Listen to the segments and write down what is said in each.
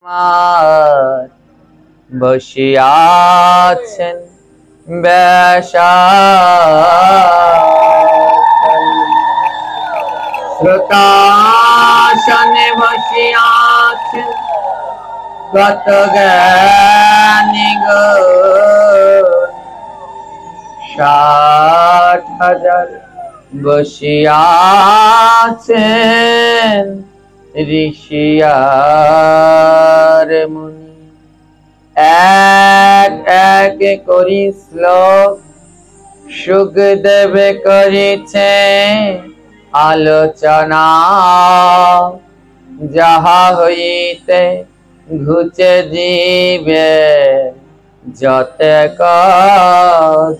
আমার বসিয়াছেন বেশাসনে, শ্রোতাসনে বসিয়াছেন কত জ্ঞানী গুণ, 60,000 বসিয়াছেন ঋষি আর মুনি। এক এক করি শ্লোক সুখদেব করিছে আলোচনা, যাহা হইতে ঘুচে জীবে যতেক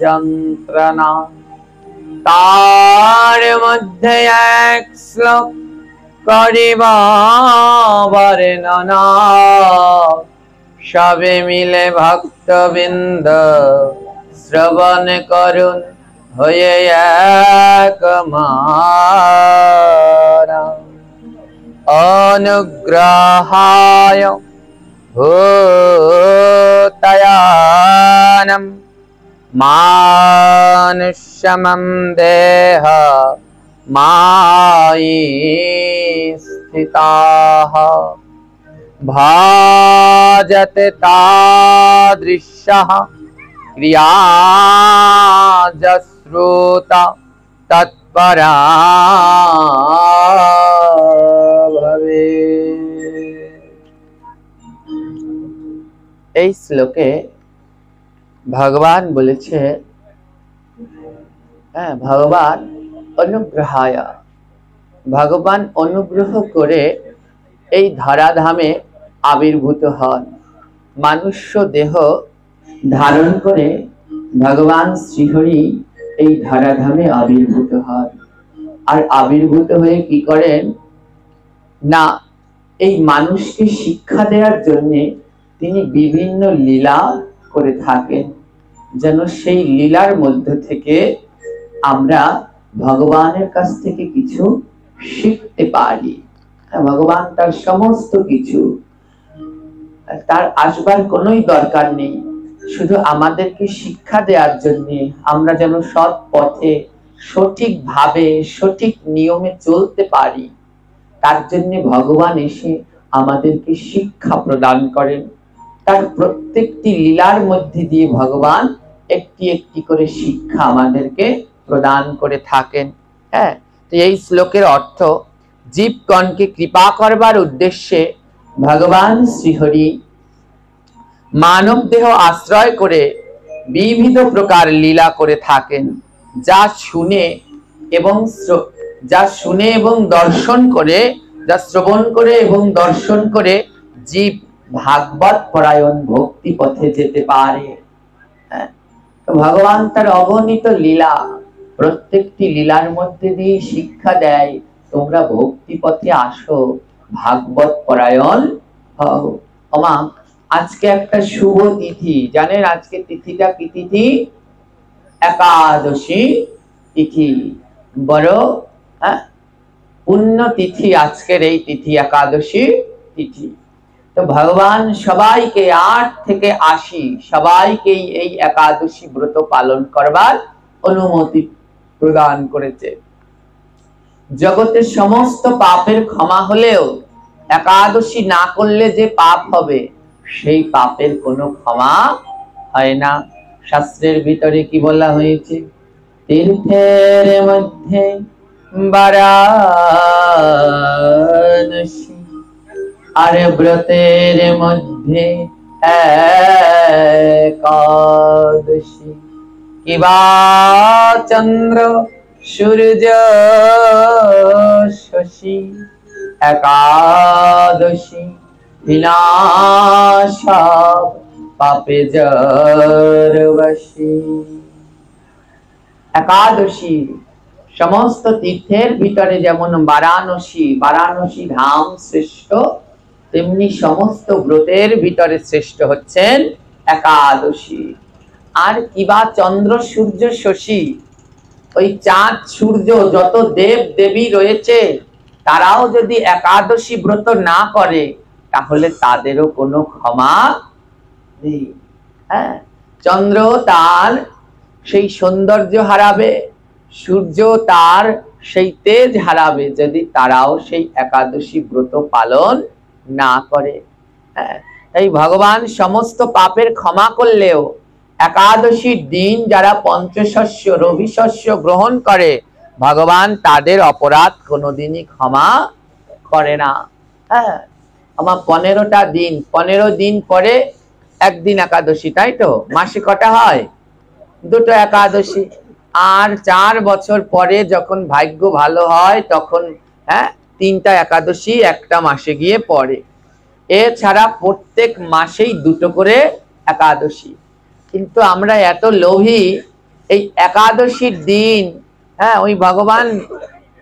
যন্ত্রণা। তার মধ্যে এক শ্লোক করিব বর্ণনা, সবে মিলে ভক্তবৃন্দ শ্রবণ করুন হয়ে এক মারা। অনুগ্রহায় ভূতয়ানম মানুষ্যমম দেহ মায়ি স্থিতাঃ, ভাজতে তাদৃশः ক্রিয়াজশ্রুতা তৎপরা ভবেৎ। এই শ্লোকে ভগবান বলেছে, ভগবান অনুগ্রহায়, ভগবান অনুগ্রহ করে এই ধরাধামে আবির্ভূত হন। মানুষ্য দেহ ধারণ করে ভগবান শ্রীহরি এই ধরাধামে আবির্ভূত হন। আর আবির্ভূত হয়ে কি করেন না, এই মানুষকে শিক্ষা দেওয়ার জন্য তিনি বিভিন্ন লীলা করে থাকেন, যেন সেই লীলার মধ্য থেকে আমরা ভগবানের কাছ থেকে কিছু শিখতে পারি। ভগবান তার সমস্ত কিছু, তার আসবার কোনোই দরকার নেই, শুধু আমাদেরকে শিক্ষা দেওয়ার জন্য আমরা যেন সৎ পথে সঠিকভাবে সঠিক নিয়মে চলতে পারি, তার জন্য ভগবান এসে আমাদেরকে শিক্ষা প্রদান করেন। তার প্রত্যেকটি লীলার মধ্যে দিয়ে ভগবান একটি একটি করে শিক্ষা আমাদেরকে প্রদান করে থাকেন। তো এই শ্লোকের অর্থ, জীবগণকে কৃপা করবার উদ্দেশ্যে ভগবান শ্রীহরি মানব দেহ আশ্রয় করে বিবিধ প্রকার লীলা করে থাকেন, যা শুনে এবং দর্শন করে, যা শ্রবণ করে এবং দর্শন করে জীব ভাগবত পরায়ণ ভক্তি পথে যেতে পারে। ভগবান তার অগণিত লীলা, প্রত্যেকটি লীলার মধ্যে দিয়ে শিক্ষা দেয়, তোমরা ভক্তি পথে আসো, ভাগবত পরায়ণ হও। ওমা, আজকে একটা শুভ তিথি, জানেন আজকে তিথিটা কি তিথি? একাদশী তিথি, বড় পুণ্য তিথি আজকের এই তিথি, একাদশী তিথি। তো ভগবান সবাইকে 8 থেকে 80 সবাইকেই এই একাদশী ব্রত পালন করবার অনুমতি প্রদান করেছে। জগতের সমস্ত পাপের ক্ষমা হলেও একাদশী না করলে যে পাপ হবে, সেই পাপের কোনো ক্ষমা হয় না। শাস্ত্রের ভিতরে কি বলা হয়েছে? তীর্থের মধ্যে বারাণসী, আর ব্রতের মধ্যে একাদশী। কিবা চন্দ্র সূর্য শশী, একাদশী বিনাশ পাপে জরবশী। একাদশী সমস্ত তীর্থের ভিতরে যেমন বারাণসী ধাম শ্রেষ্ঠ, তেমনি সমস্ত ব্রতের ভিতরে শ্রেষ্ঠ হচ্ছেন একাদশী। আর কিবা চন্দ্র সূর্য শশী, ওই চাঁদ সূর্য যত দেব দেবী রয়েছে, তারাও যদি একাদশী ব্রত না করে তাহলে তাদেরও কোনো ক্ষমা নেই। হ্যাঁ, চন্দ্র তার সেই সৌন্দর্য হারাবে, সূর্য তার সেই তেজ হারাবে যদি তারাও সেই একাদশী ব্রত পালন না করে। হ্যাঁ, এই ভগবান সমস্ত পাপের ক্ষমা করলেও একাদশীর দিন যারা পঞ্চশস্য রবিশস্য গ্রহণ করে ভগবান তাদের অপরাধ কোনোদিনই ক্ষমা করে না। হ্যাঁ, আমার 15টা দিন, 15 দিন পরে একদিন একাদশী, তাই তো? মাসে কটা হয়? 2টো একাদশী। আর 4 বছর পরে যখন ভাগ্য ভালো হয় তখন 3টা একাদশী একটা মাসে গিয়ে পড়ে। এছাড়া প্রত্যেক মাসেই 2টো করে একাদশী। কিন্তু আমরা এত লোভী, এই একাদশীর দিন ওই ভগবান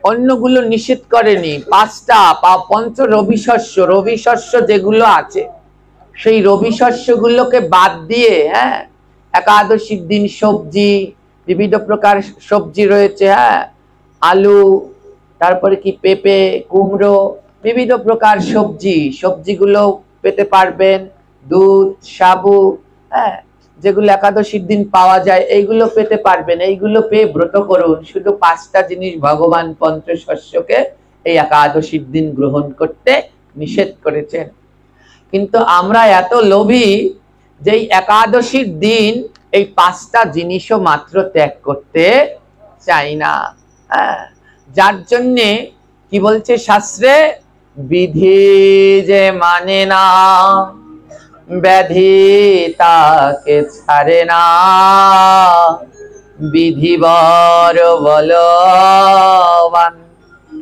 অন্যগুলো নিষেধ করেনি, 5টা পঞ্চ রবিশস্য যেগুলো আছে সেই রবিশস্যগুলোকে বাদ দিয়ে একাদশীর দিন সবজি, বিভিন্ন প্রকার সবজি রয়েছে, আলু, তারপরে কি পেঁপে, কুমড়ো, বিভিন্ন প্রকার সবজিগুলো পেতে পারবেন, দুধ, সাবু, যেগুলো একাদশীর দিন পাওয়া যায় এইগুলো পেতে পারবেন। এইগুলো পেয়ে ব্রত করুন। শুধু 5টা জিনিস ভগবান পঞ্চশস্যকে এই একাদশীর দিন গ্রহণ করতে নিষেধ করেছেন। কিন্তু আমরা এত লোভী যে একাদশীর দিন এই 5টা জিনিসও মাত্র ত্যাগ করতে চাই না। যার জন্যে কি বলছে শাস্ত্রে, বিধি যে মানে না ব্যাধি তাকে ছাড়ে না, বিধিবর বলবান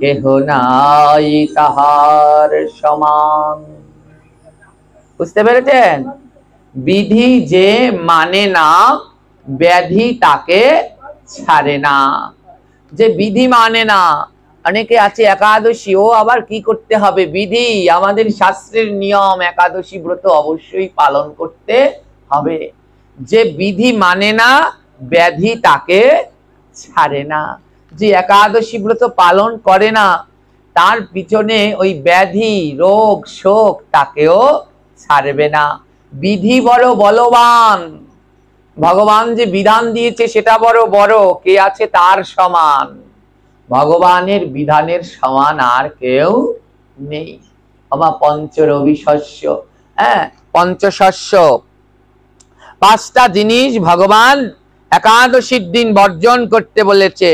কেহ নাই তাহার সমান। বুঝতে পেরেছেন? বিধি যে মানে না ব্যাধি তাকে ছাড়ে না। যে বিধি মানে না, অনেকে আছে একাদশী, ও আবার কি করতে হবে? বিধি, আমাদের শাস্ত্রের নিয়ম, একাদশী ব্রত অবশ্যই পালন করতে হবে। যে বিধি মানে না ব্যাধি তাকে ছাড়ে না। যে একাদশী ব্রত পালন করে না তার পিছনে ওই ব্যাধি, রোগ, শোক তাকেও ছাড়বে না। বিধি বড় বলবান, ভগবান যে বিধান দিয়েছে সেটা বড় বড়, কে আছে তার সমান? ভগবানের বিধানের সমান আর কেউ নেই। আমার পঞ্চ রবিশস্য, পঞ্চশস্য, 5টা জিনিস ভগবান একাদশীর দিন বর্জন করতে বলেছে।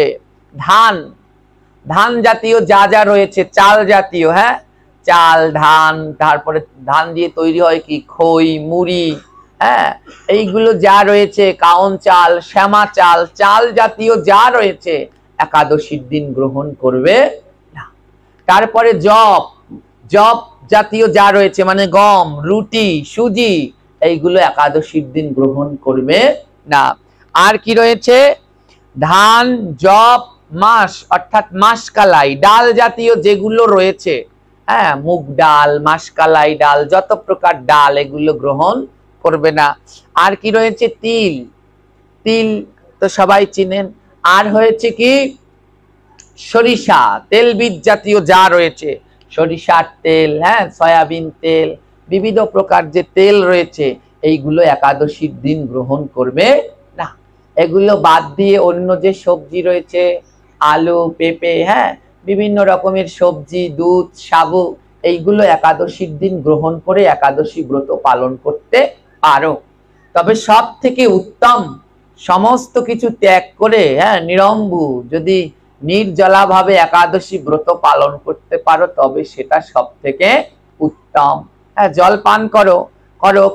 ধান জাতীয় যা যা রয়েছে, চাল জাতীয়, চাল, ধান, তারপরে ধান দিয়ে তৈরি হয় কি খই, মুড়ি, এইগুলো যা রয়েছে, কাউন চাল, শ্যামা চাল, চাল জাতীয় যা রয়েছে একাদশীর দিন গ্রহণ করবে না। তারপরে জব জাতীয় যা রয়েছে মানে গম, রুটি, সুজি, এইগুলো একাদশীর দিন গ্রহণ করবে না। আর কি রয়েছে? ধান, জব, মাস অর্থাৎ মাসকালাই, ডাল জাতীয় যেগুলো রয়েছে, মুগ ডাল, মাসকালাই ডাল, যত প্রকার ডাল, এগুলো গ্রহণ করবে না। আর কি রয়েছে? তিল তো সবাই চিনেন। আর হয়েছে কি? সরিষা, তেল বীজ জাতীয় যা রয়েছে, সরিষার তেল, সয়াবিন তেল, বিবিধ প্রকার যে তেল রয়েছে এইগুলো একাদশীর দিন গ্রহণ করবে না। এগুলো বাদ দিয়ে অন্য যে সবজি রয়েছে, আলু, পেঁপে, বিভিন্ন রকমের সবজি, দুধ, সাবু, এইগুলো একাদশীর দিন গ্রহণ করে একাদশী ব্রত পালন করতে পারো। তবে সব থেকে উত্তম, সমস্ত কিছু ত্যাগ করে নিরম্বু যদি নির্জলা ভাবে একাদশী ব্রত পালন করতে পারো তবে সেটা সব থেকে উত্তম। জল পান করো,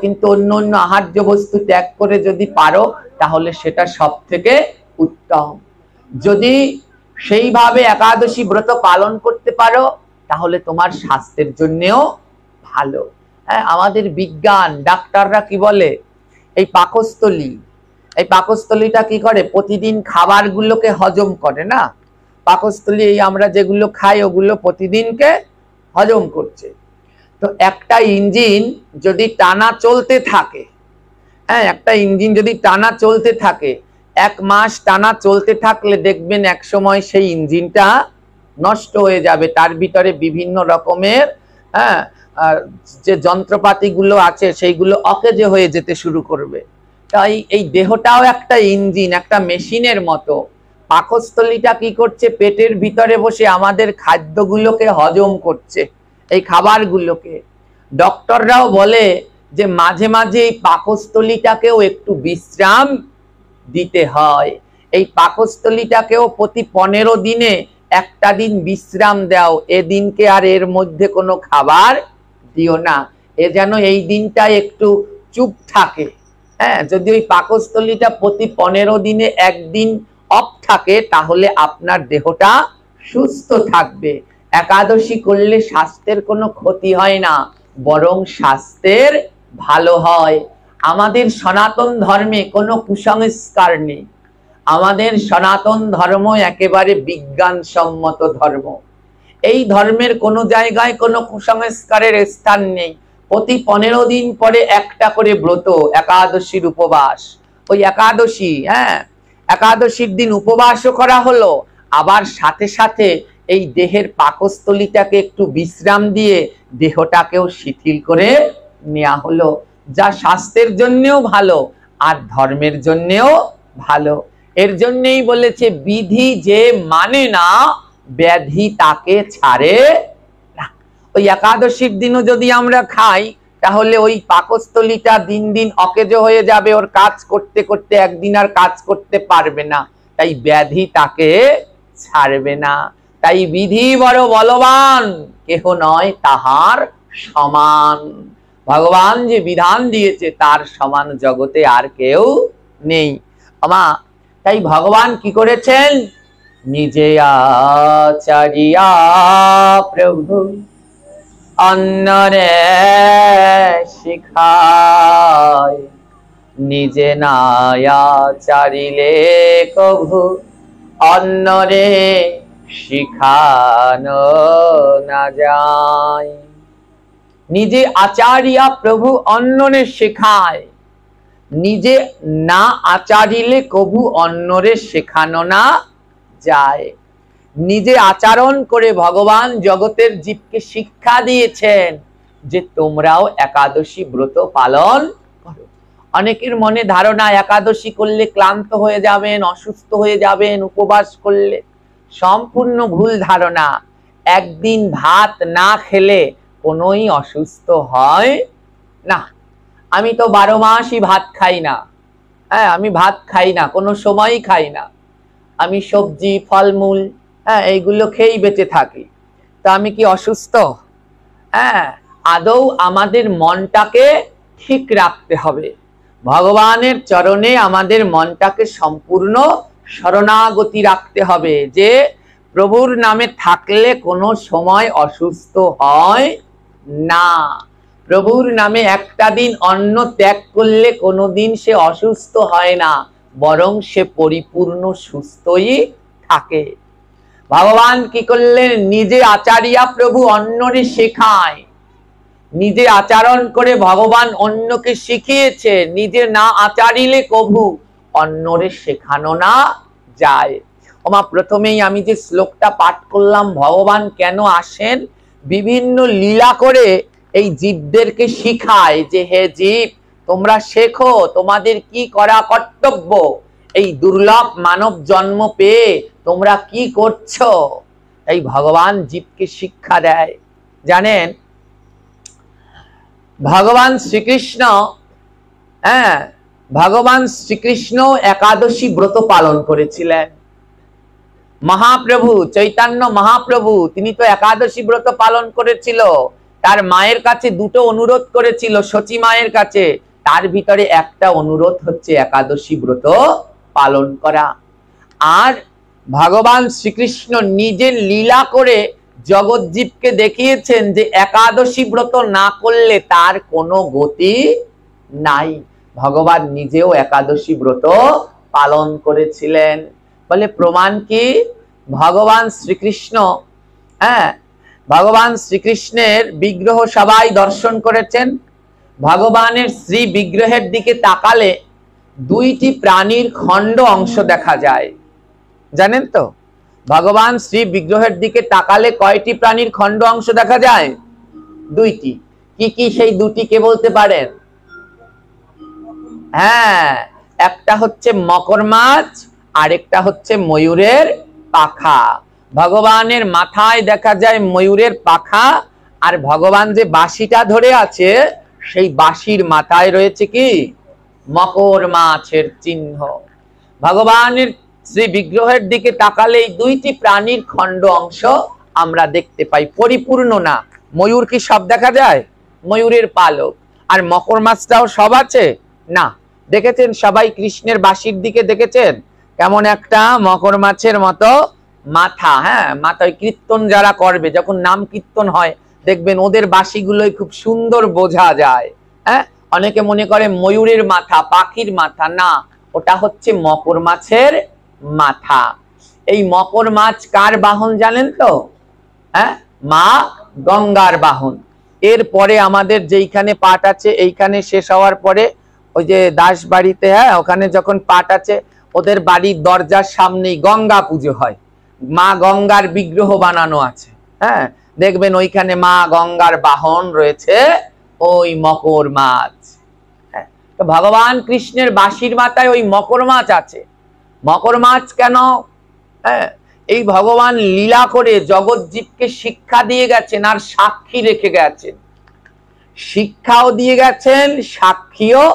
কিন্তু অন্য অন্য আহার্য বস্তু ত্যাগ করে যদি পারো তাহলে সেটা সব থেকে উত্তম। যদি সেইভাবে একাদশী ব্রত পালন করতে পারো তাহলে তোমার স্বাস্থ্যের জন্যও ভালো। আমাদের বিজ্ঞান, ডাক্তাররা কি বলে, এই পাকস্থলীটা কি করে? প্রতিদিন খাবারগুলোকে হজম করে না। পাকস্থলী এই আমরা যেগুলো খাই ওগুলো প্রতিদিনকে হজম করছে। তো একটা ইঞ্জিন যদি টানা চলতে থাকে, একটা ইঞ্জিন যদি টানা চলতে থাকে, 1 মাস টানা চলতে থাকলে দেখবেন এক সময় সেই ইঞ্জিনটা নষ্ট হয়ে যাবে। তার ভিতরে বিভিন্ন রকমের যে যন্ত্রপাতিগুলো আছে সেইগুলো অকেজো হয়ে যেতে শুরু করবে। তাই এই দেহটাও একটা ইঞ্জিন, একটা মেশিনের মতো। পাকস্থলীটা কি করছে? পেটের ভিতরে বসে আমাদের খাদ্যগুলোকে হজম করছে, এই খাবারগুলোকে। ডক্টররাও বলে যে মাঝে মাঝে এই পাকস্থলীটাকেও একটু বিশ্রাম দিতে হয়। এই পাকস্থলীটাকেও প্রতি 15 দিনে একটা দিন বিশ্রাম দাও, এদিনকে আর এর মধ্যে কোনো খাবার দিও না, এ যেন এই দিনটা একটু চুপ থাকে। হ্যাঁ, যদি ওই পাকস্থলীটা প্রতি 15 দিনে একদিন অফ থাকে তাহলে আপনার দেহটা সুস্থ থাকবে। একাদশী করলে স্বাস্থ্যের কোনো ক্ষতি হয় না, বরং স্বাস্থ্যের ভালো হয়। আমাদের সনাতন ধর্মে কোনো কুসংস্কার নেই। আমাদের সনাতন ধর্ম একেবারে বিজ্ঞানসম্মত ধর্ম। এই ধর্মের কোনো জায়গায় কোনো কুসংস্কারের স্থান নেই। প্রতি 15 দিন পরে একটা করে ব্রত, একাদশীর উপবাস। ওই একাদশী, হ্যাঁ, একাদশীর দিন উপবাসও করা হলো, আবার সাথে সাথে এই দেহের পাকস্থলীটাকে একটু বিশ্রাম দিয়ে দেহটাকেও শিথিল করে নেওয়া হলো, যা স্বাস্থ্যের জন্যও ভালো আর ধর্মের জন্যও ভালো। এর জন্যই বলেছে বিধি যে মানে না ব্যাধি তাকে ছাড়ে না। ওই একাদশীর দিনও যদি আমরা খাই তাহলে ওই পাকস্থলীটা দিন দিন অকেজো হয়ে যাবে, ওর কাজ করতে করতে একদিন আর কাজ করতে পারবে না, তাই ব্যাধি তাকে ছাড়বে না। তাই বিধি বড় বলবান, কেহ নয় তাহার সমান। ভগবান যে বিধান দিয়েছে তার সমান জগতে আর কেউ নেই। আমা তাই ভগবান কি করেছেন? নিজে আচারিয়া প্রভু অন্যরে শিখায়, নিজে না আচারিলে কভু অন্যরে শিখানো না যায়। নিজে আচারিয়া প্রভু অন্যরে শেখায়, নিজে না আচারিলে কভু অন্যরে শেখানো না যায়। নিজে আচরণ করে ভগবান জগতের জীবকে শিক্ষা দিয়েছেন যে তোমরাও একাদশী ব্রত পালন করো। অনেকের মনে ধারণা একাদশী করলে ক্লান্ত হয়ে যাবেন, অসুস্থ হয়ে যাবেন উপবাস করলে। সম্পূর্ণ ভুল ধারণা। একদিন ভাত না খেলে কোনোই অসুস্থ হয় না। আমি তো 12 মাসই ভাত খাই না। হ্যাঁ, আমি ভাত খাই না, কোনো সময়ই খাই না। আমি সবজি ফলমূল, হ্যাঁ, এইগুলো খেয়েই বেঁচে থাকি। তা আমি কি অসুস্থ? হ্যাঁ, আদৌ আমাদের মনটাকে ঠিক রাখতে হবে। ভগবানের চরণে আমাদের মনটাকে সম্পূর্ণ শরণাগতি রাখতে হবে, যে প্রভুর নামে থাকলে কোনো সময় অসুস্থ হয় না। প্রভুর নামে একটা দিন অন্ন ত্যাগ করলে কোনোদিন সে অসুস্থ হয় না, বরং সে পরিপূর্ণ সুস্থই থাকে। ভগবান কি করলেন? নিজে আচারিয়া প্রভু অন্যরে শেখায়। নিজে আচরণ করে ভগবান অন্যকে শিখিয়েছে, নিজে না আচারিলে কভু অন্যরে শেখানো না যায়। ওমা, প্রথমেই আমি যে শ্লোকটা পাঠ করলাম, ভগবান কেন আসেন? বিভিন্ন লীলা করে এই জীবদেরকে শিখায় যে হে জীব, তোমরা শেখো তোমাদের কি করা কর্তব্য। এই দুর্লভ মানব জন্ম পেয়ে তোমরা কি করছো? এই ভগবান জীবকে শিক্ষা দেয়। জানেন, ভগবান শ্রীকৃষ্ণ, হ্যাঁ, ভগবান শ্রীকৃষ্ণ একাদশী ব্রত পালন করেছিলেন। মহাপ্রভু চৈতন্য মহাপ্রভু তিনি তো একাদশী ব্রত পালন করেছিল। তার মায়ের কাছে দুটো অনুরোধ করেছিল, সচী মায়ের কাছে। তার ভিতরে একটা অনুরোধ হচ্ছে একাদশী ব্রত পালন করা। আর ভগবান শ্রীকৃষ্ণ নিজে লীলা করে জগৎজীবকে দেখিয়েছেন যে একাদশী ব্রত না করলে তার কোনো গতি নাই। ভগবান নিজেও একাদশী ব্রত পালন করেছিলেন। বলে প্রমাণ কি? ভগবান শ্রীকৃষ্ণ, হ্যাঁ, ভগবান শ্রীকৃষ্ণের বিগ্রহ সবাই দর্শন করেছেন। ভগবানের শ্রী বিগ্রহের দিকে তাকালে দুইটি প্রাণীর খণ্ড অংশ দেখা যায়। জানেন তো, ভগবান শ্রী বিগ্রহের দিকে তাকালে কয়টি প্রাণীর খণ্ড অংশ দেখা যায়? দুইটি। কি কি সেই দুটি কে বলতে পারেন? হ্যাঁ, একটা হচ্ছে মকর মাছ, আরেকটা হচ্ছে ময়ূরের পাখা। ভগবানের মাথায় দেখা যায় ময়ূরের পাখা, আর ভগবান যে বাঁশিটা ধরে আছে সেই বাঁশির মাথায় রয়েছে কি? মকর মাছের চিহ্ন। ভগবানের শ্রী বিগ্রহের দিকে তাকালে এই দুইটি প্রাণীর খণ্ড অংশ আমরা দেখতে পাই, পরিপূর্ণ না। ময়ূর কি সব দেখা যায়? ময়ূরের পালক। আর মকর মাছটাও সব আছে না। দেখেছেন সবাই কৃষ্ণের বাঁশির দিকে দেখেছেন কেমন একটা মকর মাছের মতো মাথা। হ্যাঁ, মাথায় কীর্তন যারা করবে, যখন নাম কীর্তন হয় দেখবেন ওদের বাঁশিগুলোই খুব সুন্দর বোঝা যায়। হ্যাঁ, অনেকে মনে করে ময়ূরের মাথা, পাখির মাথা, না, ওটা হচ্ছে মকর মাছের মাথা। এই মকর মাছ কার বাহন জানেন তো? হ্যাঁ, মা গঙ্গার বাহন। এরপরে আমাদের যেইখানে পাঠ আছে, এইখানে শেষ হওয়ার পরে ওই যে দাস বাড়িতে, হ্যাঁ, ওখানে যখন পাঠ আছে ওদের বাড়ির দরজার সামনেই গঙ্গা পুজো হয়, মা গঙ্গার বিগ্রহ বানানো আছে। হ্যাঁ, দেখবেন ওইখানে মা গঙ্গার বাহন রয়েছে ওই মকর মাছ। হ্যাঁ, তো ভগবান কৃষ্ণের বাঁশির মাথায় ওই মকর মাছ আছে। মকর মাছ কেন? হ্যাঁ, এই ভগবান লীলা করে জগৎ জীবকে শিক্ষা দিয়ে গেছেন আর সাক্ষী রেখে গেছেন। শিক্ষাও দিয়ে গেছেন, সাক্ষীও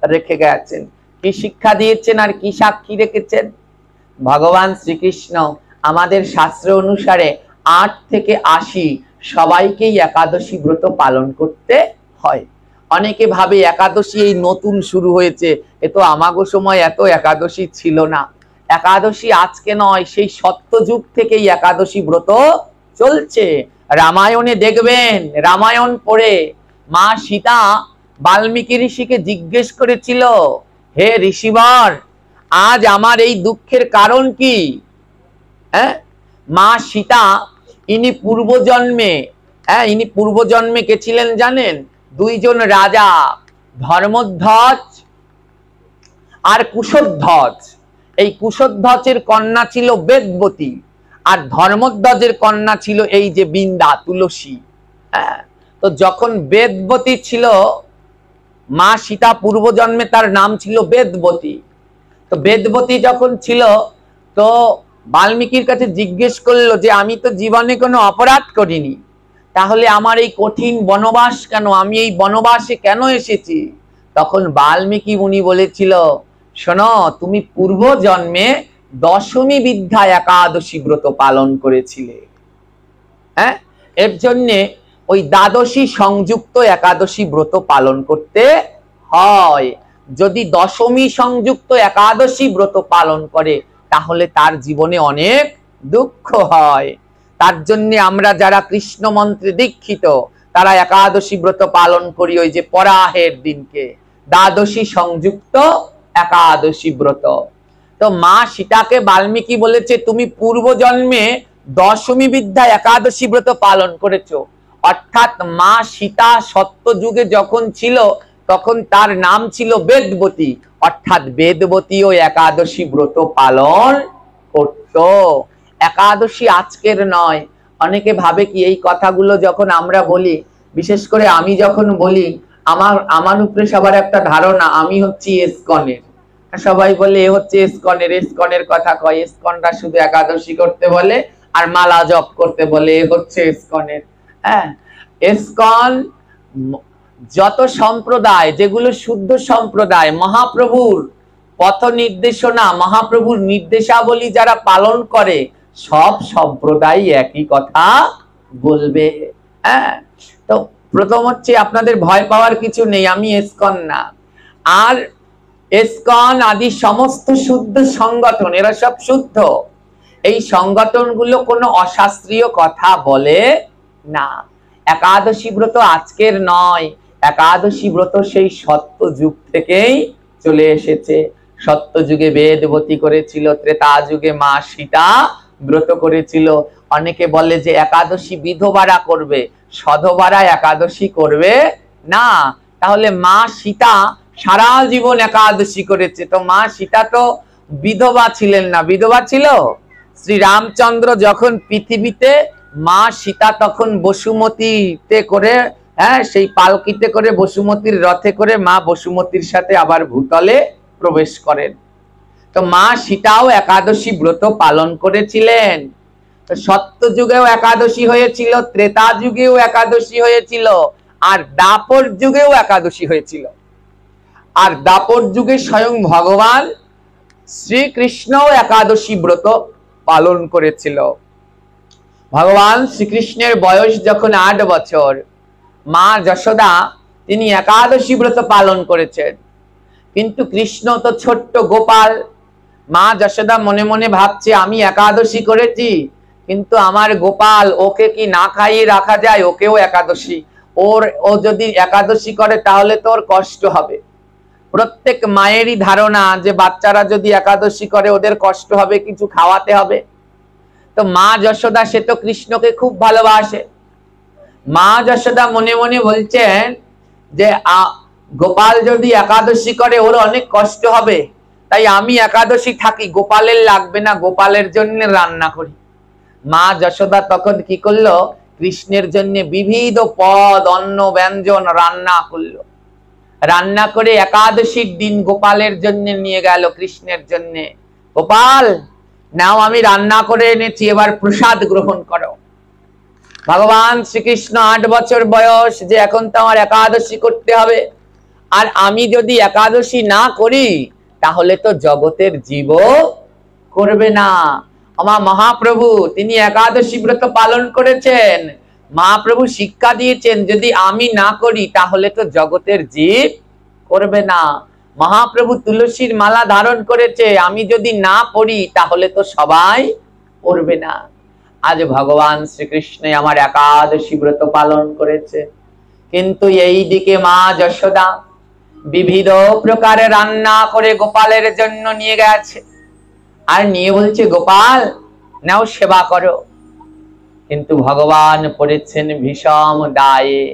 রেখে গেছেন। কি শিক্ষা দিয়েছেন আর কি সাক্ষী রেখেছেন? ভগবান শ্রীকৃষ্ণ আমাদের শাস্ত্র অনুসারে 8 থেকে 80 সবাইকেই একাদশী ব্রত পালন করতে হয়। অনেকে ভাবে একাদশী এই নতুন শুরু হয়েছে, এ তো আমাগো সময় এত একাদশী ছিল না। একাদশী আজকে নয়, সেই সত্যযুগ থেকেই একাদশী ব্রত চলছে। রামায়ণে দেখবেন, রামায়ণ পড়ে মা সীতা বাল্মীকি ঋষিকে জিজ্ঞেস করেছিল, হে ঋষিবর, আজ আমার এই দুঃখের কারণ কি? হ্যাঁ, মা সীতা ইনি পূর্বজন্মে কে ছিলেন জানেন? 2 জন রাজা, ধর্মধ্বজ আর কুশধ্বজ। এই কুশধ্বজের কন্যা ছিল বেদবতী, আর ধর্মধ্বজের কন্যা ছিল এই যে বৃন্দা, তুলসী। হ্যাঁ, তো যখন বেদবতী ছিল, মা সীতা পূর্বজন্মে তার নাম ছিল বেদবতী। তো বেদবতী যখন ছিল, তো বাল্মীকির কাছে জিজ্ঞেস করলো যে আমি তো জীবনে কোনো অপরাধ করিনি, তাহলে আমার এই কঠিন বনবাস কেন? আমি এই বনবাসে কেন এসেছি? তখন বাল্মীকি মুনি বলেছিল, শোনো, তুমি পূর্ব জন্মে দশমী বিদ্যা একাদশী ব্রত পালন করেছিলে। হ্যাঁ, এর জন্যে ওই দ্বাদশী সংযুক্ত একাদশী ব্রত পালন করতে হয়। যদি দশমী সংযুক্ত একাদশী ব্রত পালন করে তাহলে তার জীবনে অনেক দুঃখ হয়। তার জন্য আমরা যারা কৃষ্ণ মন্ত্রে দীক্ষিত তারা একাদশী ব্রত পালন করি ওই যে পরাহের দিনকে, দ্বাদশী সংযুক্ত একাদশী ব্রত। তো মা সীতাকে বাল্মীকি বলেছে, তুমি পূর্ব জন্মে দশমী বিদ্যা একাদশী ব্রত পালন করেছো। অর্থাৎ মা সীতা সত্য যুগে যখন ছিল তখন তার নাম ছিল বেদবতী, অর্থাৎ বেদবতীও একাদশী ব্রত পালন করত। একাদশী আজকের নয়। অনেকে ভাবে কি এই কথাগুলো যখন আমরা বলি, বিশেষ করে আমি যখন বলি, আমার উপরে সবার একটা ধারণা আমি হচ্ছি ইসকনের। সবাই বলে এ হচ্ছে ইসকনের কথা কয়, ইসকনটা শুধু একাদশী করতে বলে আর মালা জপ করতে বলে, এ হচ্ছে ইসকনের। হ্যাঁ, ইসকন যত সম্প্রদায়, যেগুলো শুদ্ধ সম্প্রদায়, মহাপ্রভুর পথ নির্দেশনা, মহাপ্রভুর নির্দেশাবলী যারা পালন করে, সব সম্প্রদায় একই কথা বলবে। হ্যাঁ, তো প্রথম হচ্ছে আপনাদের ভয় পাওয়ার কিছু নেই, আমি ইসকন না। আর ইসকন আদি সমস্ত শুদ্ধ সংগঠন, এরা সব শুদ্ধ। এই সংগঠনগুলো কোনো অশাস্ত্রীয় কথা বলে না। একাদশী ব্রত আজকের নয়, একাদশী ব্রত সেই সত্য যুগ থেকেই চলে এসেছে। সত্য যুগে বেদবতী করেছিল, ত্রেতা যুগে মা সীতা ব্রত করেছিল। অনেকে বলে যে একাদশী বিধবারা করবে, সধবারা একাদশী করবে না। তাহলে মা সীতা সারা জীবন একাদশী করেছে, তো মা সীতা তো বিধবা ছিলেন না? বিধবা ছিল। শ্রী রামচন্দ্র যখন পৃথিবীতে, মা সীতা তখন বসুমতীতে করে হ্যাঁ, সেই পালকিতে করে বসুমতীর রথে করে মা বসুমতীর সাথে আবার ভূতলে প্রবেশ করেন। তো মা সীতাও একাদশী ব্রত পালন করেছিলেন। তো সত্য যুগেও একাদশী হয়েছিল, ত্রেতা যুগেও একাদশী হয়েছিল, আর দাপর যুগেও একাদশী হয়েছিল। আর দাপর যুগে স্বয়ং ভগবান শ্রীকৃষ্ণও একাদশী ব্রত পালন করেছিল। ভগবান শ্রীকৃষ্ণের বয়স যখন 8 বছর, মা যশোদা তিনি একাদশী ব্রত পালন করেছেন। কিন্তু কৃষ্ণ তো ছোট্ট গোপাল। মা যশোদা মনে মনে ভাবছে আমি একাদশী করেছি, কিন্তু আমার গোপাল, ওকে কি না খাইয়ে রাখা যায়? ওকেও একাদশী, ও যদি একাদশী করে তাহলে তো ওর কষ্ট হবে। প্রত্যেক মায়েরই ধারণা যে বাচ্চারা যদি একাদশী করে ওদের কষ্ট হবে, কিছু খাওয়াতে হবে। তো মা যশোদা সে তো কৃষ্ণকে খুব ভালোবাসে। মা যশোদা মনে মনে বলছেন যে গোপাল যদি একাদশী করে ওর অনেক কষ্ট হবে, তাই আমি একাদশী থাকি, গোপালের লাগবে না, গোপালের জন্য রান্না করি। মা যশোদা তখন কি করলো? কৃষ্ণের জন্য বিবিধ পদ, অন্ন, ব্যঞ্জন রান্না করলো। রান্না করে একাদশীর দিন গোপালের জন্য নিয়ে গেল, কৃষ্ণের জন্য। গোপাল নাও, আমি রান্না করে এনেছি, এবার প্রসাদ গ্রহণ করো। ভগবান শ্রীকৃষ্ণ 8 বছর বয়স, যে এখন তো আমার একাদশী করতে হবে, আর আমি যদি একাদশী না করি তাহলে তো জগতের জীব করবে না। আমার মহাপ্রভু তিনি একাদশী ব্রত পালন করেছেন। মহাপ্রভু শিক্ষা দিয়েছেন যদি আমি না করি তাহলে তো জগতের জীব করবে না। মহাপ্রভু তুলসীর মালা ধারণ করেছে, আমি যদি না পড়ি তাহলে তো সবাই পড়বে না। আজ ভগবান শ্রীকৃষ্ণ আমার একাদশী ব্রত পালন করেছে, কিন্তু এই দিকে মা যশোদা বিবিধ প্রকারে রান্না করে গোপালের জন্য নিয়ে গেছে, আর নিয়ে বলছে গোপাল নাও সেবা করো। কিন্তু ভগবান পড়েছেন ভীষণ দায়ে।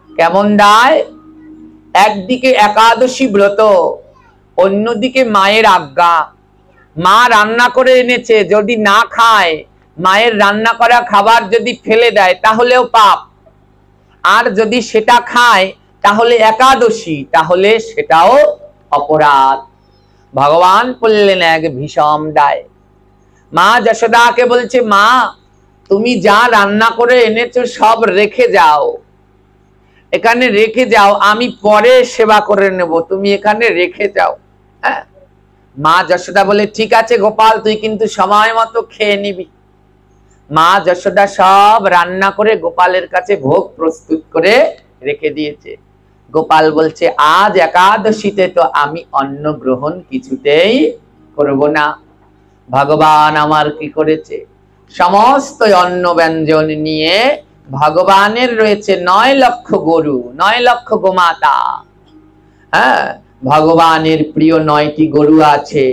কেমন দায়? একদিকে একাদশী ব্রত, অন্যদিকে মায়ের আজ্ঞা। মা রান্না করে এনেছে, যদি না খায়, মায়ের রান্না করা খাবার যদি ফেলে দেয় তাহলেও পাপ, আর যদি সেটা খায় তাহলে একাদশী, তাহলে সেটাও অপরাধ। ভগবান বললেন এক ভীষণ দায়। মা যশোদাকে বলছে, মা তুমি যা রান্না করে এনেছো সব রেখে যাও, এখানে রেখে যাও, আমি পরে সেবা করে নেব, তুমি এখানে রেখে যাও। হ্যাঁ, মা যশোদা বলে ঠিক আছে গোপাল, তুই কিন্তু সময় মতো খেয়ে নিবি। মা যশোদা সব রান্না করে গোপালের কাছে ভোগ প্রস্তুত করে রেখে দিয়েছে। গোপাল বলছে আজ একাদশীতে তো আমি অন্ন গ্রহণ কিছুতেই করব না। ভগবান আমার কি করেছে? সমস্ত অন্ন ব্যঞ্জন নিয়ে, ভগবানের রয়েছে 9 লক্ষ গরু, 9 লক্ষ গোমাতা। হ্যাঁ, ভগবানের প্রিয় 9টি গরু আছে।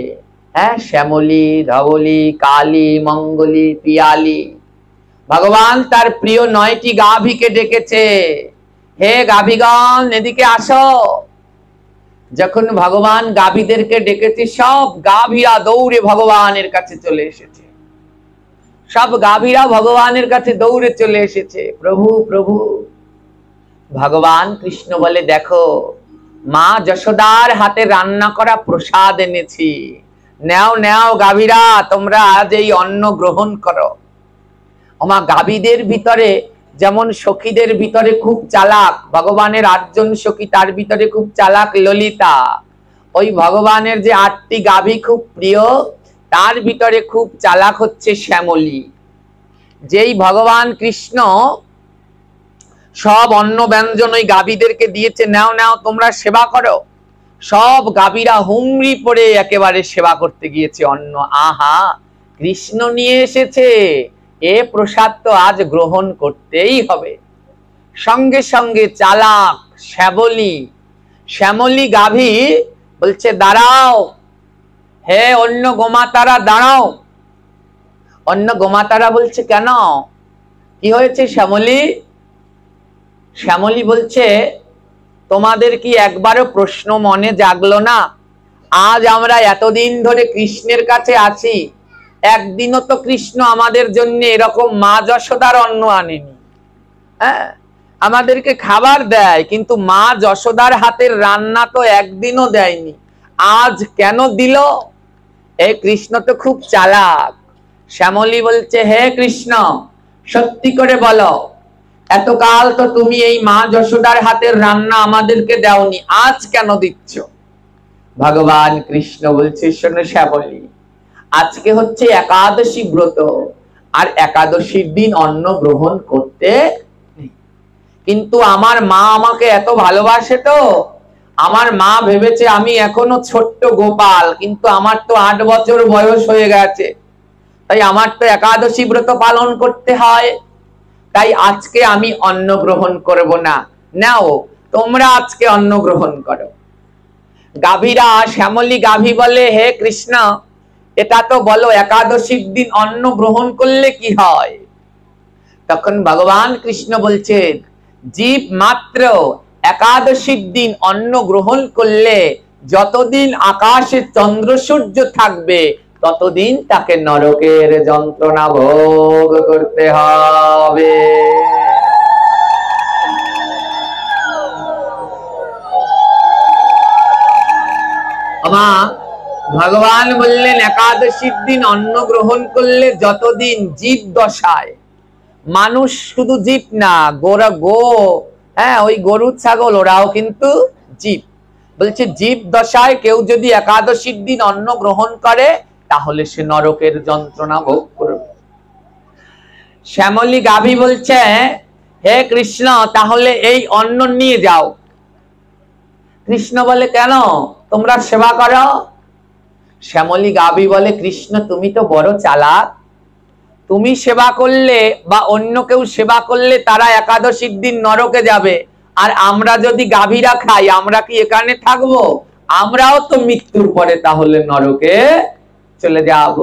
হ্যাঁ, শ্যামলী, ধবলী, কালী, মঙ্গলী, পিয়ালী। ভগবান তার প্রিয় 9টি গাভীকে ডেকেছে, হে গাভীগণ এদিকে আসো। যখন ভগবান গাভীদেরকে ডেকেছে, সব গাভীরা দৌড়ে ভগবানের কাছে চলে এসেছে। সব গাভীরা ভগবানের কাছে দৌড়ে চলে এসেছে, প্রভু প্রভু। ভগবান কৃষ্ণ বলে দেখো, মা যশোদার হাতে রান্না করা প্রসাদ এনেছি, নাও নাও গাভীরা, তোমরা আজ এই অন্ন গ্রহণ করো। আমার গাভীদের ভিতরে যেমন সখীদের ভিতরে খুব চালাক, ভগবানের 8 জন সখী, তার ভিতরে খুব চালাক ললিতা। ওই ভগবানের যে 8টি গাভী খুব প্রিয়, তার ভিতরে খুব চালাক হচ্ছে শ্যামলী। যেই ভগবান কৃষ্ণ সব অন্ন ব্যঞ্জন ওই গাভীদেরকে দিয়েছে, নাও নাও তোমরা সেবা করো, সব গাভীরা হুমড়ি পড়ে একেবারে সেবা করতে গিয়েছে অন্ন। আহা, কৃষ্ণ নিয়ে এসেছে, এ প্রসাদ তো আজ গ্রহণ করতেই হবে। সঙ্গে সঙ্গে চালাক শ্যামলী গাভী বলছে দাঁড়াও, হে অন্য গোমাতারা দাঁড়াও। অন্য গোমাতারা বলছে কেন, কি হয়েছে শ্যামলী? শ্যামলী বলছে তোমাদের কি একবারও প্রশ্ন মনে জাগলো না? আজ আমরা এতদিন ধরে কৃষ্ণের কাছে আছি, একদিনও তো কৃষ্ণ আমাদের জন্য এরকম মা যশোদার অন্ন আনেনি। হ্যাঁ, আমাদেরকে খাবার দেয়, কিন্তু মা যশোদার হাতের রান্না তো একদিনও দেয়নি, আজ কেন দিল? এই কৃষ্ণ তো খুব চালাক। শ্যামলী বলছে, হে কৃষ্ণ, সত্যি করে বলো, এতকাল তো তুমি এই মা যশোদার হাতের রান্না আমাদেরকে দাওনি, আজ কেন দিচ্ছ? ভগবান কৃষ্ণ বলছে, শোনো শ্যামলী, আজকে হচ্ছে একাদশী ব্রত, আর একাদশীর দিন অন্ন গ্রহণ করতে নেই। কিন্তু আমার মা আমাকে এত ভালোবাসে, তো আমার মা ভেবেছে আমি এখনো ছোট্ট গোপাল, কিন্তু আমার তো 8 বছর বয়স হয়ে গেছে, তাই আমার তো একাদশী ব্রত পালন করতে হয়, তাই আজকে আমি অন্ন গ্রহণ করব না। নাও তোমরা আজকে অন্ন গ্রহণ করো। গাভীরা, শ্যামলী গাভী বলে, হে কৃষ্ণ, এটা তো বলো একাদশীর দিন অন্ন গ্রহণ করলে কি হয়? তখন ভগবান কৃষ্ণ বলছেন, জীব মাত্র একাদশীর দিন অন্ন গ্রহণ করলে যতদিন আকাশে চন্দ্র সূর্য থাকবে ততদিন তাকে নরকের যন্ত্রণা ভোগ করতে হবে। আমা ভগবান বললেন, একাদশীর দিন অন্ন গ্রহণ করলে যতদিন জীব দশায়, মানুষ শুধু জীব না, ওই গরু ছাগল ওরাও কিন্তু জীব। বলছে জীব দশায় কেউ যদি একাদশীর দিন অন্ন গ্রহণ করে তাহলে সে নরকের যন্ত্রণা ভোগ করবে। শ্যামলী গাভী বলছে, হে কৃষ্ণ, তাহলে এই অন্ন নিয়ে যাও। কৃষ্ণ বলে, কেন? তোমরা সেবা করো। শ্যামলী গাভী বলে, কৃষ্ণ তুমি তো বড় চালাক, তুমি সেবা করলে বা অন্য কেউ সেবা করলে তারা একাদশীর দিন নরকে যাবে, আর আমরা যদি গাভীরা খাই আমরা কি এখানে থাকবো? আমরাও তো মৃত্যুর পরে তাহলে নরকে চলে যাব।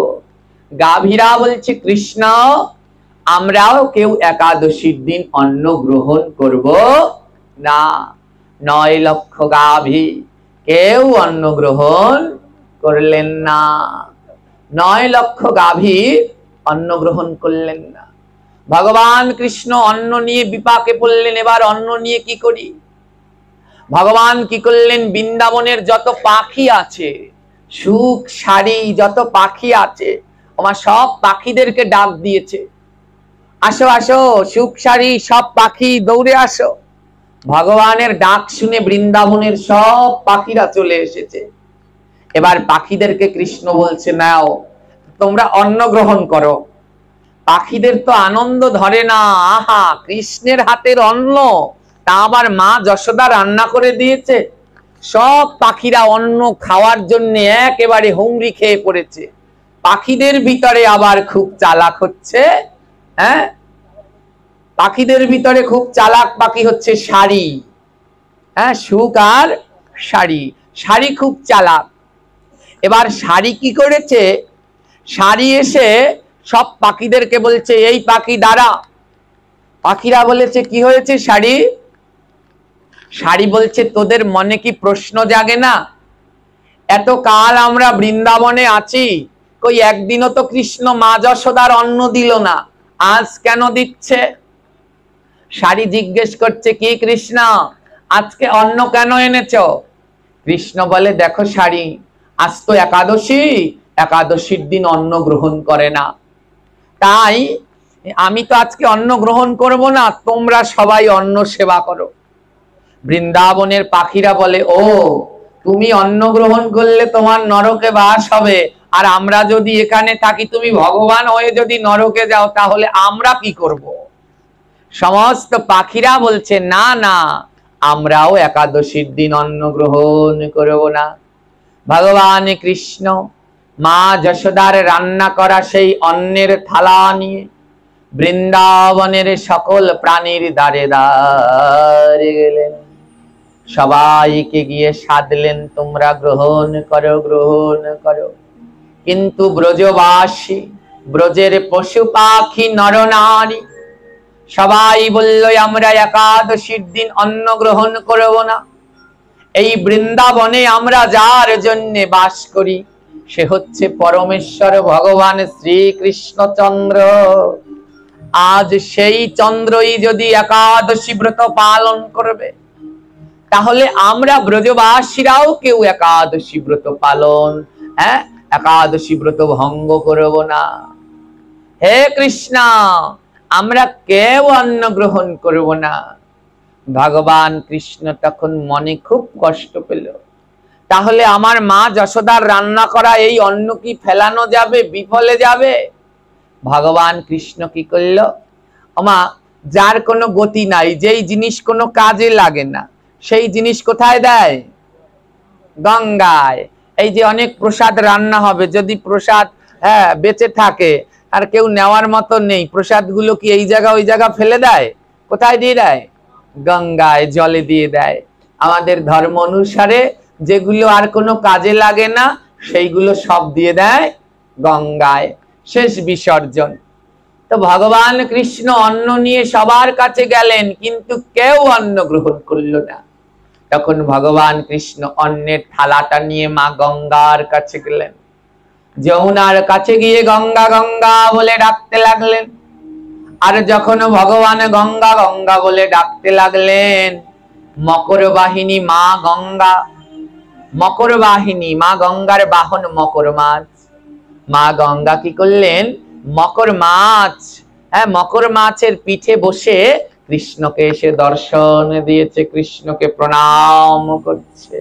গাভীরা বলছে, কৃষ্ণ আমরাও কেউ একাদশীর দিন অন্ন গ্রহণ করব না। 9 লক্ষ গাভী কেউ অন্ন গ্রহণ করলেন না। 9 লক্ষ গাভী অন্ন গ্রহণ করলেন না। ভগবান কৃষ্ণ অন্ন নিয়ে বিপাকে পড়লেন, এবার অন্ন নিয়ে কি করি? ভগবান কি করলেন, বৃন্দাবনের যত পাখি আছে, সুখ সারি যত পাখি আছে, আমার সব পাখিদেরকে ডাক দিয়েছে, আসো আসো সুখ সারি সব পাখি দৌড়ে আসো। ভগবানের ডাক শুনে বৃন্দাবনের সব পাখিরা চলে এসেছে। এবার পাখিদেরকে কৃষ্ণ বলছে, নাও তোমরা অন্ন গ্রহণ করো। পাখিদের তো আনন্দ ধরে না, আহা কৃষ্ণের হাতের অন্ন, তা আবার মা যশোদা রান্না করে দিয়েছে। সব পাখিরা অন্ন খাওয়ার জন্য একেবারে হুমড়ি খেয়ে পড়েছে। পাখিদের ভিতরে আবার খুব চালাক হচ্ছে, পাখিদের ভিতরে খুব চালাক পাখি হচ্ছে শাড়ি। সুখ আর শাড়ি, শাড়ি খুব চালাক। এবার শাড়ি কি করেছে, শাড়ি এসে সব পাখিদেরকে বলছে, এই পাখি দাঁড়া। পাখিরা বলেছে, কি হয়েছে শাড়ি? শাড়ি বলছে, তোদের মনে কি প্রশ্ন জাগে না, এত কাল আমরা বৃন্দাবনে আছি, কই একদিনও তো কৃষ্ণ মা যশোদার অন্ন দিল না, আজ কেন দিচ্ছে? শাড়ি জিজ্ঞেস করছে, কি কৃষ্ণ আজকে অন্ন কেন এনেছো? কৃষ্ণ বলে, দেখো শাড়ি, আজ তো একাদশী, একাদশীর দিন অন্ন গ্রহণ করে না, তাই আমি তো আজকে অন্ন গ্রহণ করব না, তোমরা সবাই অন্ন সেবা করো। বৃন্দাবনের পাখিরা বলে, ও তুমি অন্ন গ্রহণ করলে তোমার নরকে বাস হবে, আর আমরা যদি এখানে থাকি, তুমি ভগবান হয়ে যদি নরকে যাও তাহলে আমরা কি করব? সমস্ত পাখিরা বলছে, না না, আমরাও একাদশীর দিন অন্ন গ্রহণ করব না। ভগবান কৃষ্ণ মা যশোদার রান্না করা সেই অন্নের থালা নিয়ে বৃন্দাবনের সকল প্রাণীর দ্বারে দ্বারে গেলেন, সবাইকে গিয়ে সাধলেন, তোমরা গ্রহণ করো, গ্রহণ করো। কিন্তু ব্রজবাসী, ব্রজের পশু পাখি নরনারী সবাই বলল, আমরা একাদশীর দিন অন্ন গ্রহণ করব না। এই বৃন্দাবনে আমরা যার জন্য বাস করি সে হচ্ছে পরমেশ্বর ভগবান শ্রীকৃষ্ণচন্দ্র। আজ সেই চন্দ্রই যদি একাদশী ব্রত পালন করবে, তাহলে আমরা ব্রজবাসীরাও কেউ একাদশী ব্রত পালন, একাদশী ব্রত ভঙ্গ করব না। হে কৃষ্ণ, আমরা কেউ অন্ন গ্রহণ করব না। ভগবান কৃষ্ণ তখন মনে খুব কষ্ট পেল। তাহলে আমার মা যশোদার রান্না করা এই অন্ন কি ফেলানো যাবে, বিফলে যাবে? ভগবান কৃষ্ণ কি করল, ওমা যার কোনো গতি নাই, যেই জিনিস কোনো কাজে লাগে না, সেই জিনিস কোথায় দেয়? গঙ্গায়। এই যে অনেক প্রসাদ রান্না হবে, যদি প্রসাদ বেঁচে থাকে আর কেউ নেওয়ার মতো নেই, প্রসাদ গুলো কি এই জায়গা ওই জায়গা ফেলে দেয়? কোথায় দিয়ে দেয়? গঙ্গায়, জলে দিয়ে দেয়। আমাদের ধর্ম অনুসারে যেগুলো আর কোনো কাজে লাগে না, সেইগুলো সব দিয়ে দেয় গঙ্গায়, শেষ বিসর্জন। তো ভগবান কৃষ্ণ অন্ন নিয়ে সবার কাছে গেলেন, কিন্তু কেউ অন্ন গ্রহণ করল না। তখন ভগবান কৃষ্ণ অন্নের থালাটা নিয়ে মা গঙ্গার কাছে গেলেন। যমুনার কাছে গিয়ে গঙ্গা গঙ্গা বলে ডাকতে লাগলেন। আর যখন ভগবান গঙ্গা গঙ্গা বলে ডাকতে লাগলেন, মকর বাহিনী মা গঙ্গা, মকর বাহিনী মা গঙ্গার বাহন মকর মাছ, মা গঙ্গা কি করলেন? মকর মাছ, মকর মাছের পিঠে বসে কৃষ্ণকে এসে দর্শন দিয়েছে, কৃষ্ণকে প্রণাম করছে।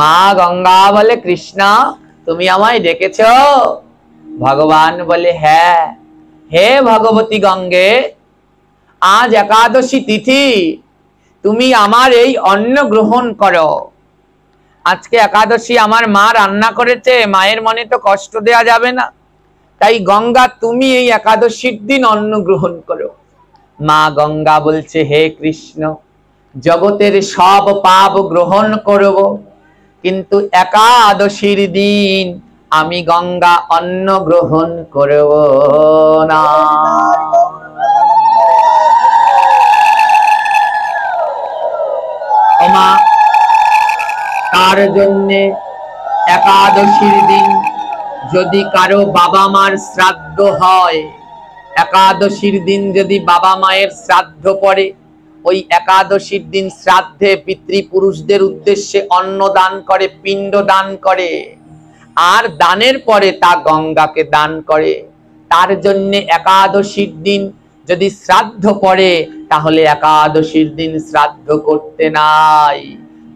মা গঙ্গা বলে, কৃষ্ণ তুমি আমায় ডেকেছ? ভগবান বলে, হ্যাঁ। হে ভগবতী গঙ্গে, আজ একাদশী তিথি, তুমি আমার এই অন্ন গ্রহণ করো। আজকে একাদশী আমার মা রান্না করেছে, মায়ের মনে তো কষ্ট দেয়া যাবে না, তাই গঙ্গা তুমি এই একাদশীর দিন অন্ন গ্রহণ করো। মা গঙ্গা বলছে, হে কৃষ্ণ, জগতের সব পাপ গ্রহণ করব, কিন্তু একাদশীর দিন আমি গঙ্গা অন্ন গ্রহণ করব না। মা তার জন্যে একাদশীর দিন যদি কারো বাবা মার শ্রাদ্ধ হয়, একাদশীর দিন যদি বাবা মায়ের শ্রাদ্ধ পড়ে, ওই একাদশীর দিন শ্রাদ্ধে পিতৃপুরুষদের উদ্দেশ্যে অন্ন দান করে, পিণ্ড দান করে, আর দানের পরে তা গঙ্গাকে দান করে। তার জন্য একাদশীর দিন যদি শ্রাদ্ধ পড়ে, তাহলে একাদশীর দিন শ্রাদ্ধ করতে নাই,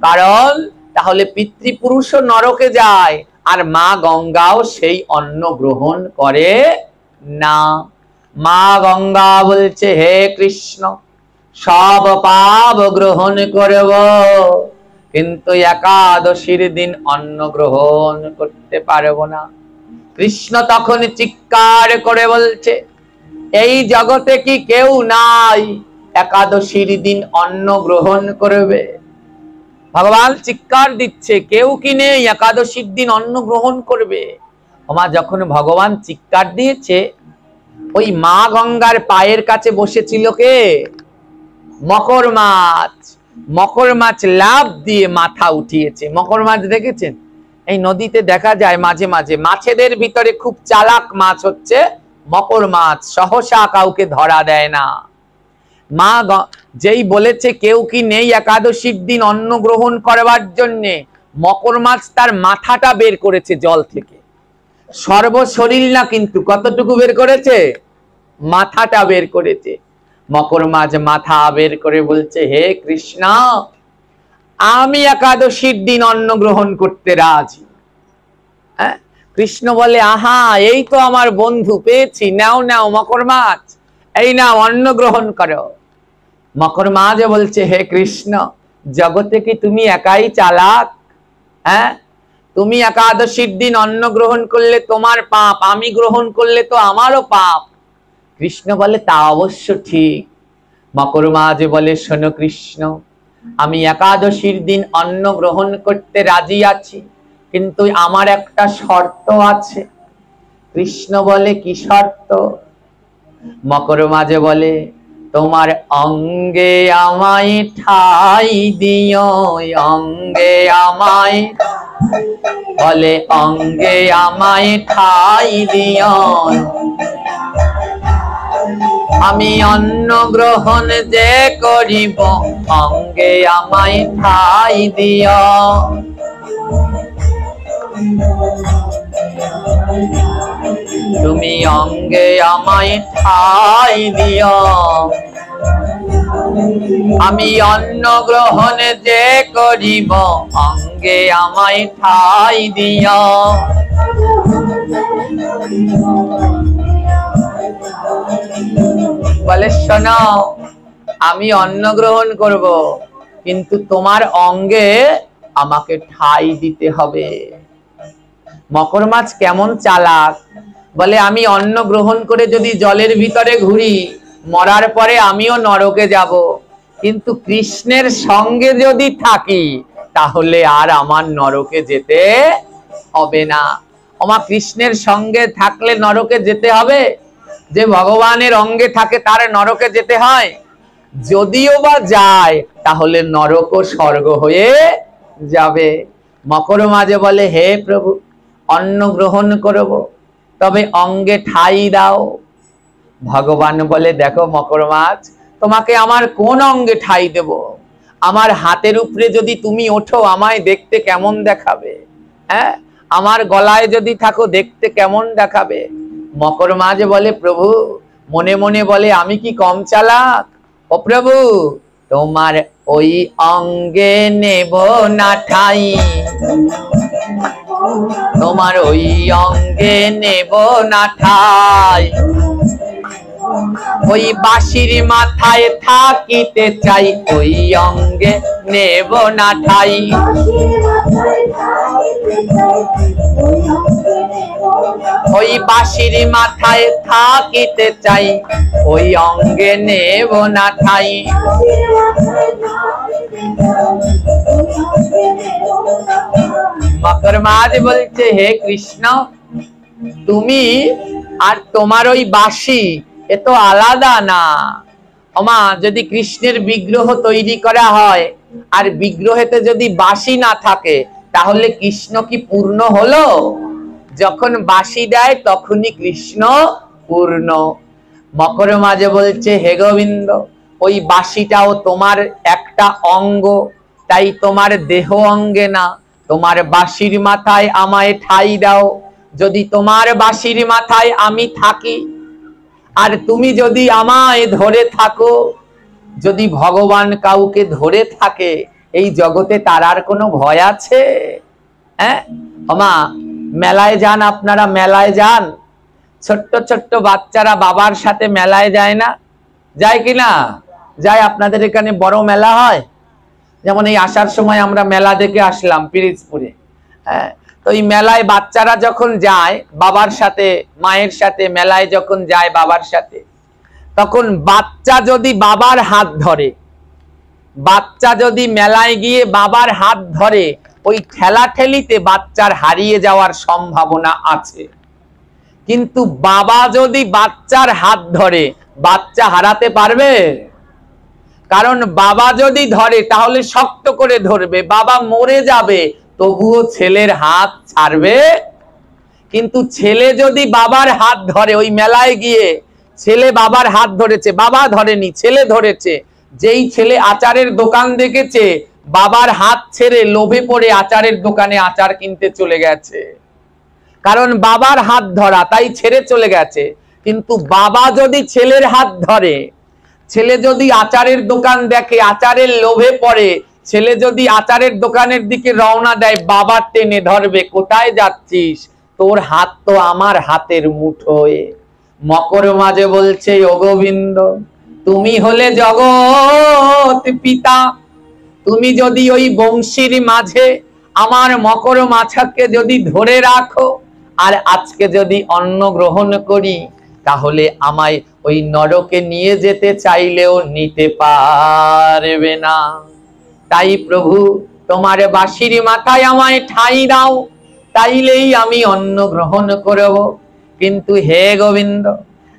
কারণ তাহলে পিতৃপুরুষও নরকে যায়, আর মা গঙ্গাও সেই অন্ন গ্রহণ করে না। মা গঙ্গা বলছে, হে কৃষ্ণ, সব পাপ গ্রহণ করব, কিন্তু একাদশীর দিন অন্ন গ্রহণ করতে পারব না। কৃষ্ণ তখন চিৎকার করে বলছে, এই জগতে কি কেউ নাই একাদশীর দিন অন্ন গ্রহণ করবে? ভগবান চিৎকার দিচ্ছে, কেউ কি নেই একাদশীর দিন অন্ন গ্রহণ করবে? ওমা যখন ভগবান চিৎকার দিয়েছে, ওই মা গঙ্গার পায়ের কাছে বসেছিল কে? মকর মাছ। মকর মাছ লাফ দিয়ে মাথা উঠিয়েছে। মকর মাছ দেখেছেন? এই নদীতে দেখা যায় মাঝে মাঝে। মাছেদের ভিতরে খুব চালাক মাছ হচ্ছে মকর মাছ, সহসা কাউকে ধরা দেয় না। মা যেই বলেছে কেউ কি নেই একাদশীর দিন অন্ন গ্রহণ করবার জন্যে, মকর মাছ তার মাথাটা বের করেছে জল থেকে, সর্বশরীর না, কিন্তু কতটুকু বের করেছে? মাথাটা বের করেছে। মকর মাছ মাথা বের করে বলছে, হে কৃষ্ণ, আমি একাদশীর দিন অন্ন গ্রহণ করতে রাজি। কৃষ্ণ বলে, আহা, এই তো আমার বন্ধু পেয়েছি, নাও নাও মকর মাছ, এই নাও অন্ন গ্রহণ করো। মকর মাছ বলছে, হে কৃষ্ণ, জগতে কি তুমি একাই চালাক? তুমি একাদশীর দিন অন্ন গ্রহণ করলে তোমার পাপ, আমি গ্রহণ করলে তো আমারও পাপ। কৃষ্ণ বলে, তা অবশ্য ঠিক। মকর মাছ বলে, শোনো কৃষ্ণ, আমি একাদশীর দিন অন্ন গ্রহণ করতে রাজি আছি, কিন্তু আমার একটা শর্ত আছে। কৃষ্ণ বলে, কি শর্ত? মকর মাছ বলে, তোমার অঙ্গে আমায় ঠাই দিও, অঙ্গে আমায়, বলে অঙ্গে আমায় ঠাই দিও, আমি অন্ন গ্রহণ যে করিব অঙ্গে আমায় ঠাই দিও। তুমি অঙ্গে আমায় ঠাই দিও। আমি অন্ন গ্রহণ যে করিব অঙ্গে আমায় ঠাই দিও। বলে শোনো, আমি অন্ন গ্রহণ করব, কিন্তু তোমার অঙ্গে আমাকে ঠাই দিতে হবে। মকর মাছ কেমন চালাক, বলে আমি অন্ন গ্রহণ করে যদি জলের ভিতরে ঘুরি, মরার পরে আমিও নরকে যাব, কিন্তু কৃষ্ণের সঙ্গে যদি থাকি তাহলে আর আমার নরকে যেতে হবে না। আমার কৃষ্ণের সঙ্গে থাকলে নরকে যেতে হবে? যে ভগবানের অঙ্গে থাকে তার নরকে যেতে হয়? যদিও বা যায় তাহলে নরক ও স্বর্গ হয়ে যাবে। মকর মাঝে বলে, হে প্রভু, অন্ন গ্রহণ করব, তবে অঙ্গে ঠাই দাও। ভগবান বলে, দেখো মকর মাছ, তোমাকে আমার কোন অঙ্গে ঠাই দেব? আমার হাতের উপরে যদি তুমি ওঠো আমায় দেখতে কেমন দেখাবে? হ্যাঁ, আমার গলায় যদি থাকো দেখতে কেমন দেখাবে? মকর মাছ বলে, প্রভু, মনে মনে বলে, আমি কি কম চালাক? ও প্রভু, তোমার ওই অঙ্গে নেব না ঠাই, তোমার ওই অঙ্গে নেব না ঠাই। ওই বাঁশির মাথায় থাকিতে চাই, ওই অঙ্গে নেব না ঠাই। ওই বাঁশির মাথায় থাকিতে চাই, ওই অঙ্গে নেব না ঠাই। মকর মাছ বলছে, হে কৃষ্ণ, তুমি আর তোমার ওই বাঁশি এ তো আলাদা না। ওমা, যদি কৃষ্ণের বিগ্রহ তৈরি করা হয় আর বিগ্রহেতে যদি বাঁশি না থাকে তাহলে কৃষ্ণ কি পূর্ণ হলো? যখন বাঁশি দেয় তখনই কৃষ্ণ পূর্ণ। মকর মাঝে বলছে, হে গোবিন্দ, ওই বাঁশিটাও তোমার একটা অঙ্গ, তাই তোমার দেহ অঙ্গে না। তোমার বাঁশির মাথায় আমায় ঠাই দাও। যদি তোমার বাঁশির মাথায় আমি থাকি আর তুমি যদি আমায় ধরে থাকো, যদি ভগবান কাউকে ধরে থাকে এই জগতে তার আর কোনো ভয় আছে? হ্যাঁ, ওমা, মেলায় যান, আপনারা মেলায় যান, ছোট্ট ছোট্ট বাচ্চারা বাবার সাথে মেলায় যায় না? যায় কি না? যায়। আপনাদের এখানে বড় মেলা হয়, যেমন এই আসার সময় আমরা মেলা দেখে আসলাম পিরিজপুরে। হ্যাঁ, তো এই মেলায় বাচ্চারা যখন যায় বাবার সাথে, মায়ের সাথে মেলায় যখন যায় বাবার সাথে, তখন বাচ্চা যদি বাবার হাত ধরে, বাচ্চা যদি মেলায় গিয়ে বাবার হাত ধরে, ওই ঠেলাঠেলিতে বাচ্চার হারিয়ে যাওয়ার সম্ভাবনা আছে। কিন্তু বাবা যদি বাচ্চার হাত ধরে, বাচ্চা হারাতে পারবে? কারণ বাবা যদি ধরে তাহলে শক্ত করে ধরবে, বাবা মরে যাবে তবুও ছেলের হাত ছাড়বে। কিন্তু ছেলে যদি বাবার হাত ধরে, ওই মেলায় গিয়ে ছেলে বাবার হাত ধরেছে, বাবা ধরেনি, ছেলে ধরেছে, যেই ছেলে আচারের দোকান দেখেছে বাবার হাত ছেড়ে লোভে পড়ে আচারের দোকানে আচার কিনতে চলে গেছে, কারণ বাবার হাত ধরা, তাই ছেড়ে চলে গেছে। কিন্তু বাবা যদি ছেলের হাত ধরে, ছেলে যদি আচারের দোকান দেখে, আচারের লোভে পড়ে, ছেলে যদি আচারের দোকানের দিকে রওনা দেয়, বাবা টেনে ধরবে, কোথায় যাচ্ছিস? তোর হাত তো আমার হাতের মুঠোয়। মকর মাঝে বলছে, ও গোবিন্দ, তুমি হলে জগৎ পিতা, তুমি যদি ওই বংশীর মাঝে আমার মকর মাছকে যদি ধরে রাখো আর আজকে যদি অন্ন গ্রহণ করি, তাহলে আমায় ওই নরকে নিয়ে যেতে চাইলেও নিতে পারবে না। তাই প্রভু, তোমার বাঁশির মাথায় আমায় ঠাই দাও, তাইলেই আমি অন্ন গ্রহণ করব। কিন্তু হে গোবিন্দ,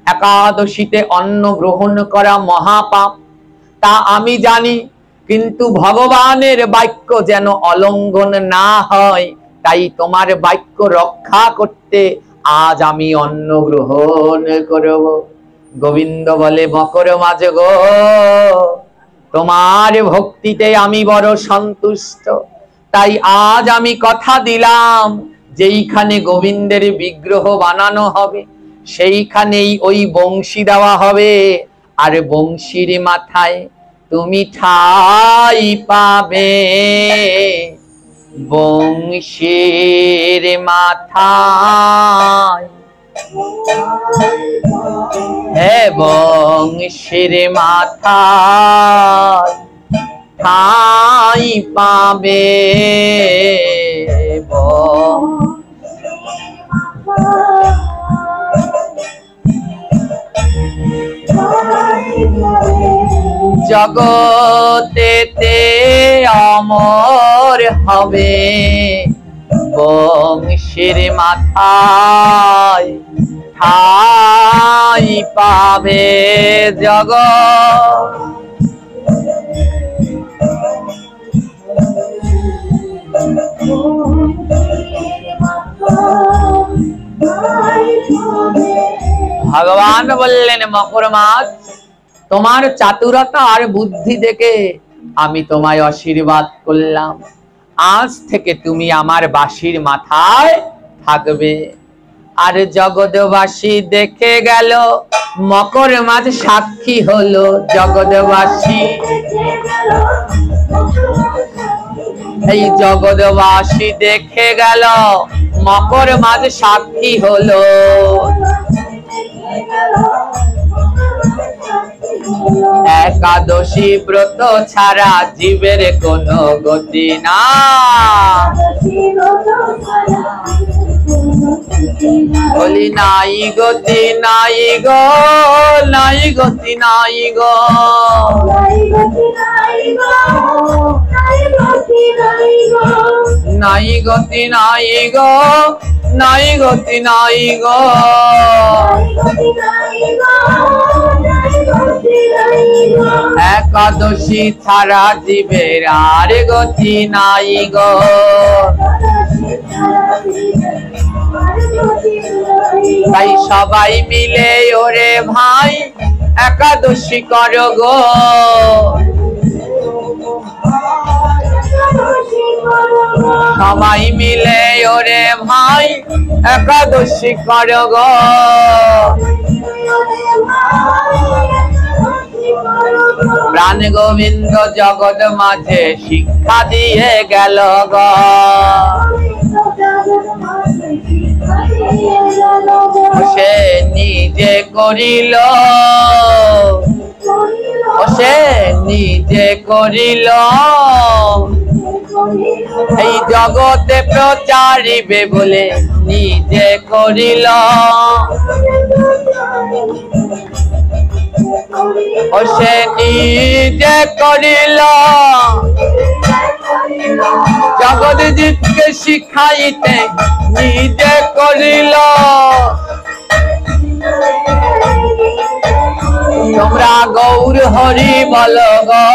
একাদশীতে অন্ন গ্রহণ করা মহাপাপ, তা আমি জানি, কিন্তু ভগবানের বাক্য যেন অলঙ্ঘন না হয়, তাই তোমার বাক্য রক্ষা করতে আজ আমি অন্ন গ্রহণ করব। গোবিন্দ বলে মকর মাঝ গো, তোমার ভক্তিতে আমি বড় সন্তুষ্ট, তাই আজ আমি কথা দিলাম যেইখানে গোবিন্দের বিগ্রহ বানানো হবে সেইখানেই ওই বংশী দেওয়া হবে, আর বংশীর মাথায় তুমি ঠাই পাবে। বংশীর মাথায়, বংশীর মাথায় ঠাই পাবে। জগতেতে অমর হবে বংশীর মাথায় ঠাই পাবে। জগৎ ভগবান বললেন মকর মাছ, তোমার চাতুরতা আর বুদ্ধি দেখে আমি তোমায় আশীর্বাদ করলাম, আজ থেকে তুমি আমার বাঁশির মাথায় থাকবে। আর জগৎবাসী দেখে গেল, মকর মাছ সাক্ষী হলো। জগৎবাসী, এই জগৎবাসী দেখে গেল, মকর মাছ সাক্ষী হলো। একাদশী ব্রত ছাড়া জীবের কোনো গতি না, বলি নাই গতি নাই গো, নাই গতি নাই গো, নাই গতি নাই গো, নাই গতি নাই গো। একাদশী ছাড়া জীবের আর গতি নাই গো। তাই সবাই মিলে ওরে ভাই একাদশী করো গো। সবাই মিলে ওরে ভাই একাদশী করো গো। প্রাণ গোবিন্দ জগৎ মাঝে শিক্ষা দিয়ে গেল গো। সে নিজে করিল, সে নিজে করিল, এই জগতে প্রচারিবে বলে নিজে করিল। ও সে নিজে করিল, জগৎ জিতকে শিখাইতে নিজে করিল। তোমরা গৌর হরি বল গো,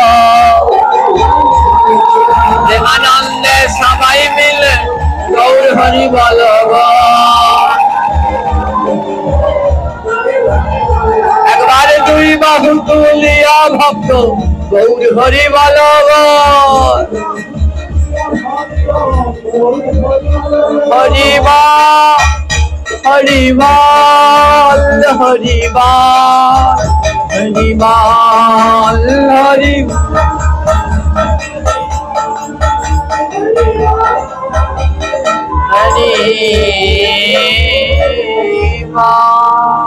আনন্দে সবাই মিলে গৌর হরি বল গো। একবারে দুই বাহু তুলিয়া ভক্ত গৌর হরি বল গো। হরি বল, হরি বল, হরি বল, হরি বল, হরি হরি বল।